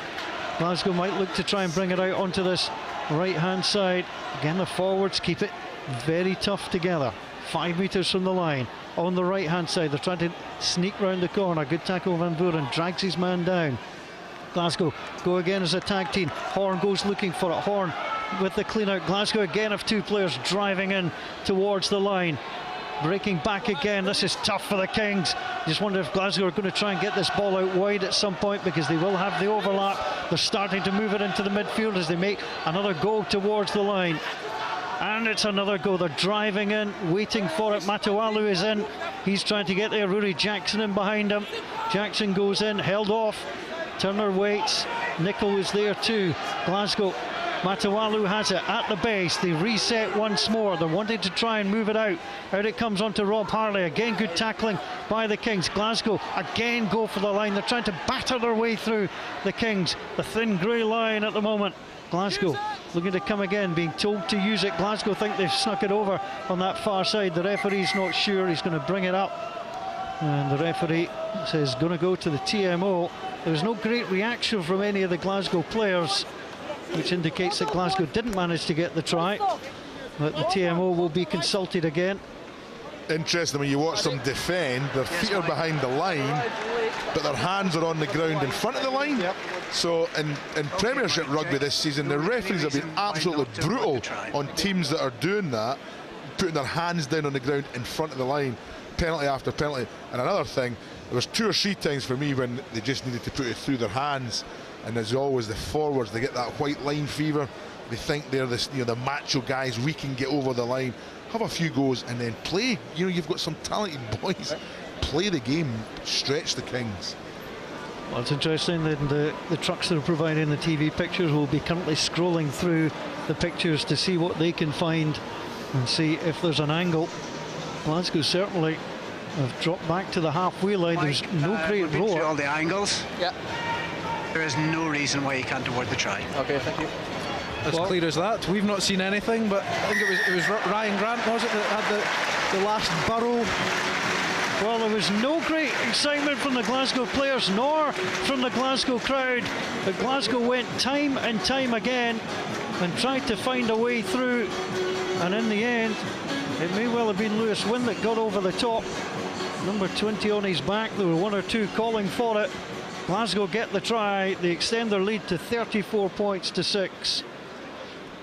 Glasgow might look to try and bring it out onto this right hand side. Again, the forwards keep it very tough together. 5 metres from the line on the right hand side. They're trying to sneak round the corner. Good tackle. Van Vuren drags his man down. Glasgow go again as a tag team. Horn goes looking for it. Horn with the clean out. Glasgow again have 2 players driving in towards the line. Breaking back again. This is tough for the Kings. Just wonder if Glasgow are going to try and get this ball out wide at some point, because they will have the overlap. They're starting to move it into the midfield as they make another goal towards the line. And it's another goal. They're driving in, waiting for it. Matawalu is in. He's trying to get there. Rory Jackson in behind him. Jackson goes in, held off. Turner waits. Nicol is there too. Glasgow Matawalu has it at the base. They reset once more. They're wanting to try and move it out. Out it comes onto Rob Harley. Again, good tackling by the Kings. Glasgow again go for the line. They're trying to batter their way through the Kings. The thin grey line at the moment. Glasgow looking to come again, being told to use it. Glasgow think they've snuck it over on that far side. The referee's not sure. He's going to bring it up. And the referee says going to go to the TMO. There was no great reaction from any of the Glasgow players, which indicates that Glasgow didn't manage to get the try. But the TMO will be consulted again. Interesting, when you watch them defend, their feet are behind the line, but their hands are on the ground in front of the line. Yep. So in Premiership rugby this season, the referees have been absolutely brutal on teams that are doing that, putting their hands down on the ground in front of the line, penalty after penalty. And another thing, there was 2 or 3 times for me when they just needed to put it through their hands, and as always the forwards, they get that white line fever. They think they're this, the macho guys, we can get over the line. Have a few goes and then play. You've got some talented boys. Play the game, stretch the Kings. Well, it's interesting that the trucks that are providing the TV pictures will be currently scrolling through the pictures to see what they can find and see if there's an angle. Glasgow certainly have dropped back to the halfway line. There's no great we've been through roar. all the angles. Yeah. There is no reason why he can't award the try. Okay, thank you. As clear as that. We've not seen anything, but I think it was Ryan Grant, was it, that had the last burrow. Well, there was no great excitement from the Glasgow players nor from the Glasgow crowd, but Glasgow went time and time again and tried to find a way through, and in the end it may well have been Lewis Wynn that got over the top. Number 20 on his back. There were 1 or 2 calling for it. Glasgow get the try. They extend their lead to 34 points to 6.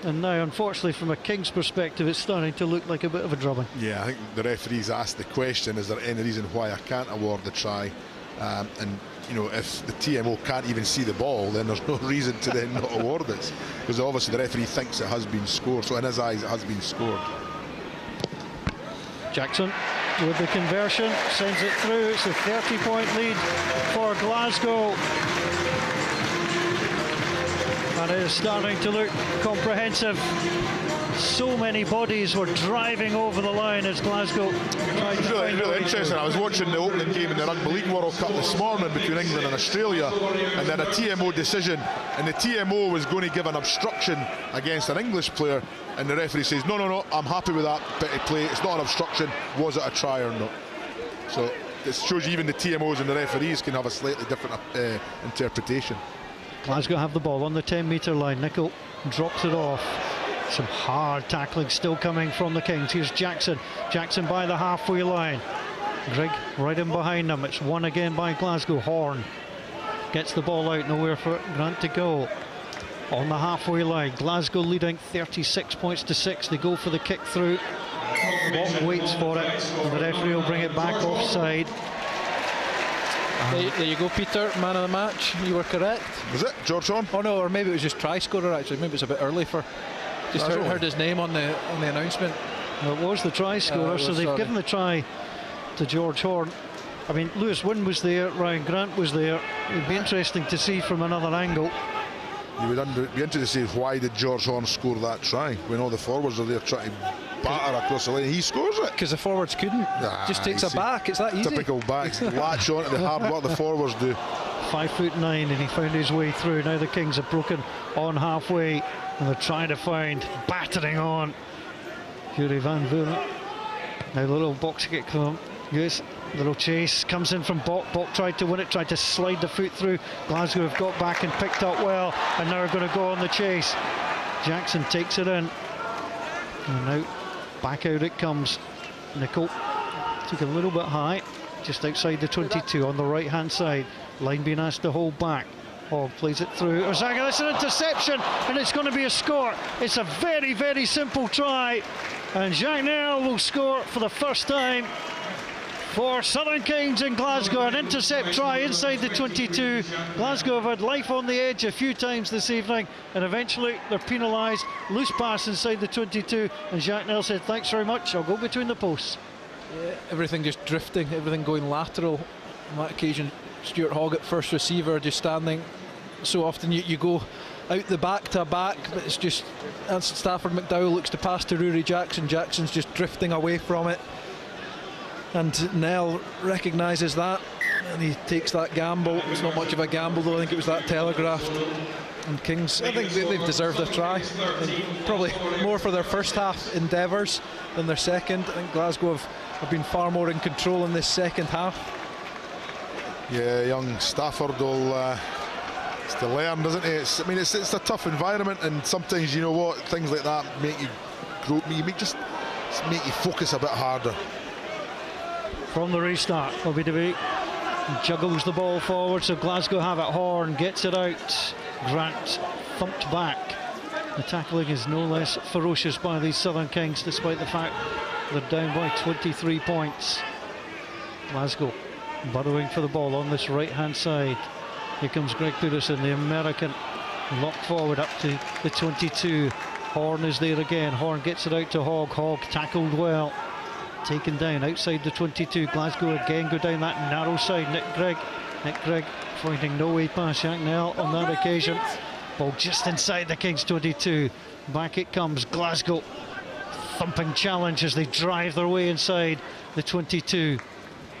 And now, unfortunately, from a Kings perspective, it's starting to look like a bit of a drubbing. Yeah, I think the referees asked the question, is there any reason why I can't award the try? And if the TMO can't even see the ball, then there's no reason to then not award it, because obviously the referee thinks it has been scored, so in his eyes it has been scored. Jackson with the conversion sends it through. It's a 30-point lead for Glasgow. And it is starting to look comprehensive. So many bodies were driving over the line as Glasgow tried to Really, find a really way interesting. through. I was watching the opening game in the Rugby League World Cup this morning between England and Australia, and then a TMO decision, and the TMO was going to give an obstruction against an English player, and the referee says, no, I'm happy with that bit of play. It's not an obstruction. Was it a try or not? So it shows you even the TMOs and the referees can have a slightly different interpretation. Glasgow have the ball on the 10-metre line. Nicol drops it off. Some hard tackling still coming from the Kings. Here's Jackson. Jackson by the halfway line. Grigg right in behind them. It's won again by Glasgow. Horn gets the ball out. Nowhere for Grant to go. On the halfway line. Glasgow leading 36 points to 6. They go for the kick through. Watt waits for it. And the referee will bring it back offside. There you go, Peter, man of the match. You were correct. Was it George Horn? Oh no, or maybe it was just try scorer actually. Maybe it's a bit early for. Just heard his name on the announcement. Well, it was the try scorer, so they've given the try to George Horn. I mean, Lewis Wynn was there, Ryan Grant was there. It'd be interesting to see from another angle. You would be interested to see why did George Horn score that try when all the forwards are there trying to batter across the line. He scores it Because the forwards couldn't. Just takes a back. It's that easy. typical back. Latch on to the hard work the forwards do. 5'9", and he found his way through. Now the Kings have broken on halfway, and they're trying to find, battering on Yuri Van Vuren. Now the little box kick from him. Yes, little chase comes in from Bok. Bok tried to win it, tried to slide the foot through. Glasgow have got back and picked up well, and now are going to go on the chase. Jackson takes it in, and now back out it comes. Nicol took a little bit high, just outside the 22 on the right hand side. Line being asked to hold back. Hogg plays it through. Ozaga, that's an interception, and it's going to be a score. It's a very, very simple try, and Jacques Nel will score for the first time for Southern Kings in Glasgow. An intercept try inside the 22. Glasgow have had life on the edge a few times this evening, and eventually they're penalised. Loose pass inside the 22, and Jacques Nel said, thanks very much, I'll go between the posts. Yeah, everything just drifting, everything going lateral. On that occasion, Stuart Hogg at first receiver, just standing. So often you go out the back to a back, but it's just as Stafford McDowell looks to pass to Rory Jackson. Jackson's just drifting away from it, and Nell recognises that, and he takes that gamble. It's not much of a gamble though, I think it was that telegraphed. And Kings, I think they've deserved a try, and probably more for their first half endeavours than their second. I think Glasgow have been far more in control in this second half. Yeah, young Stafford will to learn, doesn't he? I mean, it's a tough environment, and sometimes, you know what, things like that make you grow, just make you focus a bit harder. From the restart, Obidovi juggles the ball forward, so Glasgow have it. Horn gets it out. Grant thumped back. The tackling is no less ferocious by these Southern Kings, despite the fact they're down by 23 points. Glasgow burrowing for the ball on this right-hand side. Here comes Greg Peterson, the American, locked forward up to the 22. Horn is there again. Horn gets it out to Hogg. Hogg tackled well. Taken down outside the 22. Glasgow again go down that narrow side. Nick Grigg finding no way past Shacknell on that occasion. Ball just inside the Kings 22. Back it comes. Glasgow thumping challenge as they drive their way inside the 22.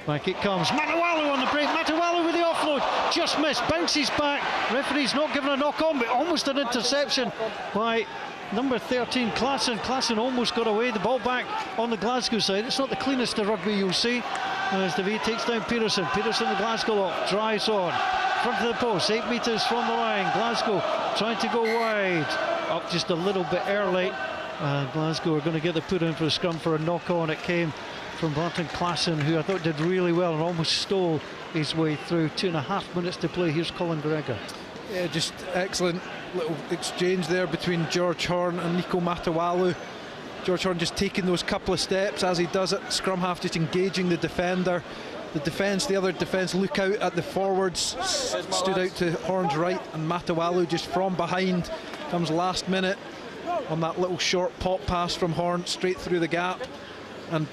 Back it comes. Matawalu on the break. Matawalu with the offload. Just missed. Bounces back. Referee's not given a knock on, but almost an interception by number 13, Klassen. Klassen almost got away. The ball back on the Glasgow side. It's not the cleanest of rugby you'll see. As DeVee takes down Peterson. Peterson, the Glasgow lock, drives on. Front of the post, 8 metres from the line. Glasgow trying to go wide. Up just a little bit early. Glasgow are going to get the put in for a scrum for a knock on. It came from Barton Klassen, who I thought did really well and almost stole his way through. 2.5 minutes to play. Here's Colin Gregor. Yeah, just excellent little exchange there between George Horn and Nico Matawalu. George Horn just taking those couple of steps as he does it. Scrum half just engaging the defender. The other defence look out at the forwards. Stood out to Horn's right, and Matawalu just from behind comes last minute on that little short pop pass from Horn straight through the gap. And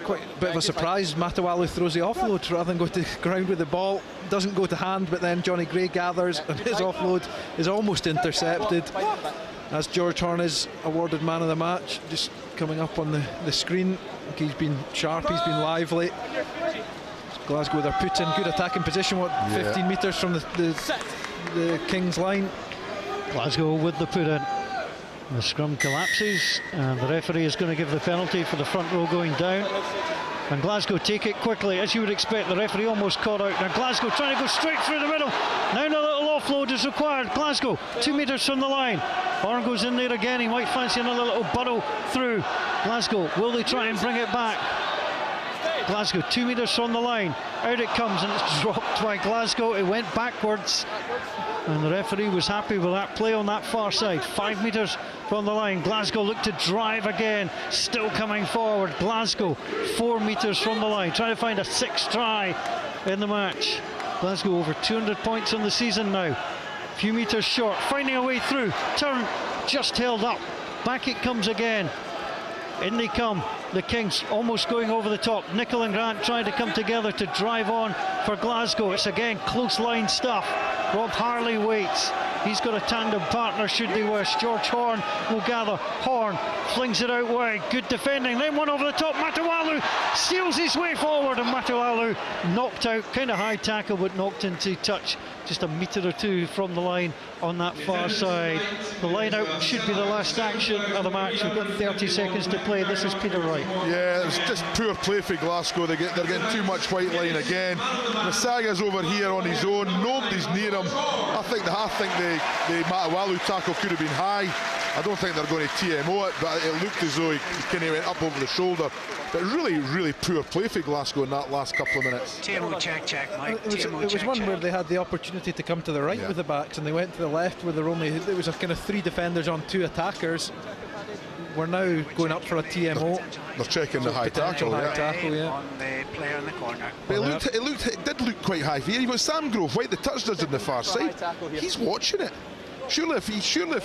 quite a bit of a surprise, Matawalu throws the offload rather than go to ground with the ball. Doesn't go to hand, but then Johnny Gray gathers, and his offload is almost intercepted as George Horn is awarded man of the match. Just coming up on the screen. He's been sharp, he's been lively. Glasgow, they're put in good attacking position, 15 metres from the Kings line. Glasgow with the put in. The scrum collapses, and the referee is going to give the penalty for the front row going down. And Glasgow take it quickly, as you would expect. The referee almost caught out. Now Glasgow trying to go straight through the middle. Now a little offload is required. Glasgow 2 metres from the line. Horn goes in there again. He might fancy another little burrow through. Glasgow, will they try and bring it back? Glasgow 2 metres from the line. Out it comes, and it's dropped by Glasgow. It went backwards, and the referee was happy with that play on that far side. 5 metres from the line. Glasgow look to drive again, still coming forward. Glasgow 4 metres from the line, trying to find a 6th try in the match. Glasgow over 200 points on the season now. A few metres short, finding a way through. Turn just held up. Back it comes again. In they come, the Kings almost going over the top. Nicol and Grant trying to come together to drive on for Glasgow. It's again close line stuff. Rob Harley waits. He's got a tandem partner should they wish. George Horn will gather. Horn flings it out wide. Good defending. Then one over the top. Matawalu steals his way forward, and Matawalu knocked out. Kind of high tackle, but knocked into touch. Just a metre or two from the line on that far side. The line out should be the last action of the match. We've got 30 seconds to play. This is Peter Wright. Yeah, it was just poor play for Glasgow. They're getting too much white line again. Masaga's over here on his own. Nobody's near him. I think the Matawalu tackle could have been high. I don't think they're going to TMO it, but it looked as though he kind of went up over the shoulder. But really, really poor play for Glasgow in that last couple of minutes. TMO check, Mike. It was one where they had the opportunity to come to the right with the backs, and they went to the left where there was a kind of 3 defenders on 2 attackers. We're now going up for a TMO. They're checking the high tackle, On the player in the corner. But it did look quite high here. You've got Sam Grove, White the touch does on the far side. He's watching it. Surely if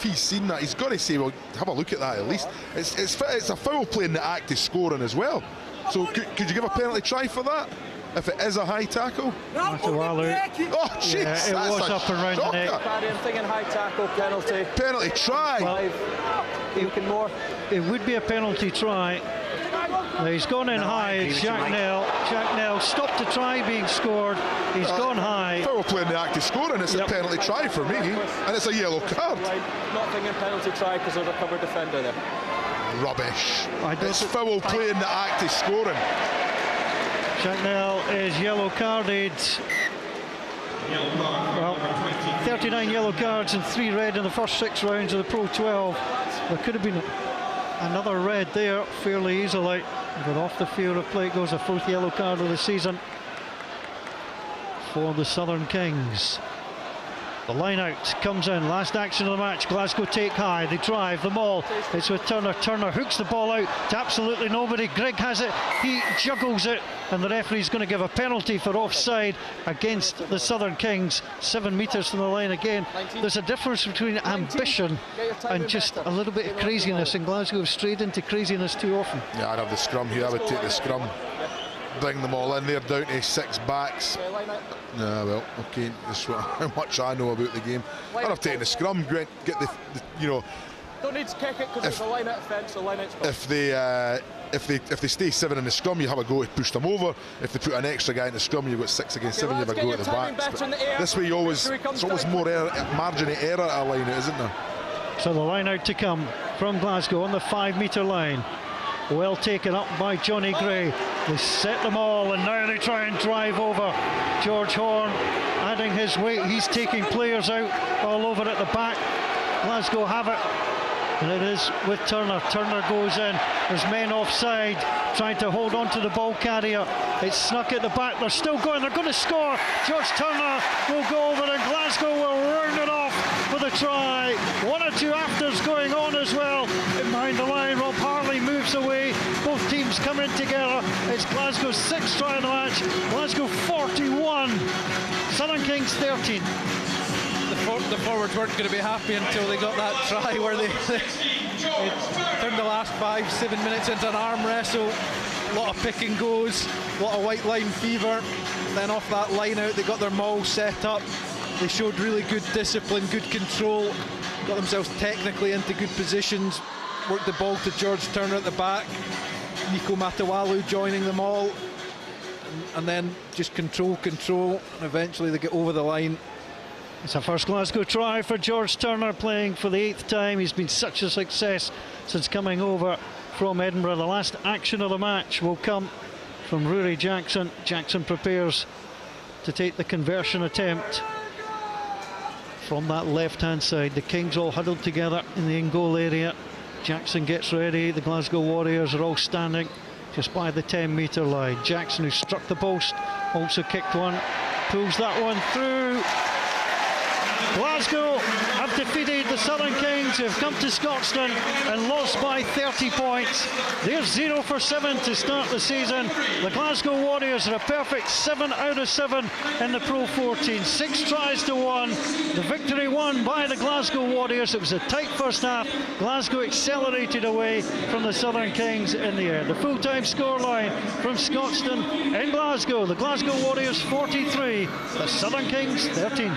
he's seen that, he's got to say, well, have a look at that at least. It's a foul play in the act of scoring as well. So could you give a penalty try for that? if it is a high tackle. Matawalu. Oh, jeez. Yeah, it was up and round the neck. Paddy, I'm thinking high tackle, penalty. Penalty try. Looking more. It would be a penalty try. He's gone in high. It's Jack Nell. Jack Nell stopped the try being scored. He's gone high. Foul play in the act of scoring. It's a penalty try for me, and it's a yellow card. Not thinking penalty try because there's a covered defender there. Rubbish. It's foul play in the act of scoring. Jack Nell is yellow carded. Well, 39 yellow cards and 3 red in the first 6 rounds of the Pro 12. There could have been another red there fairly easily. But off the field of play goes the 4th yellow card of the season for the Southern Kings. The line out comes in, last action of the match. Glasgow take high, they drive the maul. It's with Turner. Turner hooks the ball out to absolutely nobody. Grigg has it, he juggles it, and the referee's going to give a penalty for offside against the Southern Kings. 7 metres from the line again. There's a difference between ambition and just a little bit of craziness, and Glasgow have strayed into craziness too often. Yeah, I'd have the scrum here. I would take the scrum. Bring them all in there, down to 6 backs. No, well, okay, that's how much I know about the game. I'd have taken the scrum, get the you know. Don't need to kick it because it's a line out offence, so line out's if they stay 7 in the scrum, you have a go to push them over. If they put an extra guy in the scrum, you've got 6 against 7, you have a go at the backs. This way, it's always more margin of error at a line out, isn't there? So the line out to come from Glasgow on the 5-metre line. Well taken up by Johnny Gray. They set them all, and now they try and drive over. George Horn adding his weight. He's taking players out all over at the back. Glasgow have it, and it is with Turner. Turner goes in. There's men offside trying to hold on to the ball carrier. It's snuck at the back. They're still going. They're going to score. George Turner will go over, and Glasgow will round it off with a try. 1 or 2 afters going on as well. Behind the line, Rob Harley moves away. Both teams come in together. It's Glasgow's 6th try in the match. Glasgow 41. Southern Kings 13. The forwards weren't going to be happy until they got that try where they turned the last 5-7 minutes into an arm wrestle. A lot of pick and goes, a lot of white line fever. Then off that line out, they got their maul set up. They showed really good discipline, good control, got themselves technically into good positions, worked the ball to George Turner at the back, Nico Matawalu joining them all, and then just control, and eventually they get over the line. It's a first Glasgow try for George Turner, playing for the 8th time. He's been such a success since coming over from Edinburgh. The last action of the match will come from Rory Jackson. Jackson prepares to take the conversion attempt from that left-hand side. The Kings all huddled together in the in-goal area. Jackson gets ready. The Glasgow Warriors are all standing just by the 10-metre line. Jackson, who struck the post, also kicked one, pulls that one through. Glasgow have defeated the Southern Kings, who have come to Scotstoun and lost by 30 points. They're 0 for 7 to start the season. The Glasgow Warriors are a perfect 7 out of 7 in the Pro 14. 6 tries to 1. The victory won by the Glasgow Warriors. It was a tight first half. Glasgow accelerated away from the Southern Kings in the air. The full-time scoreline from Scotstoun in Glasgow. The Glasgow Warriors 43, the Southern Kings 13.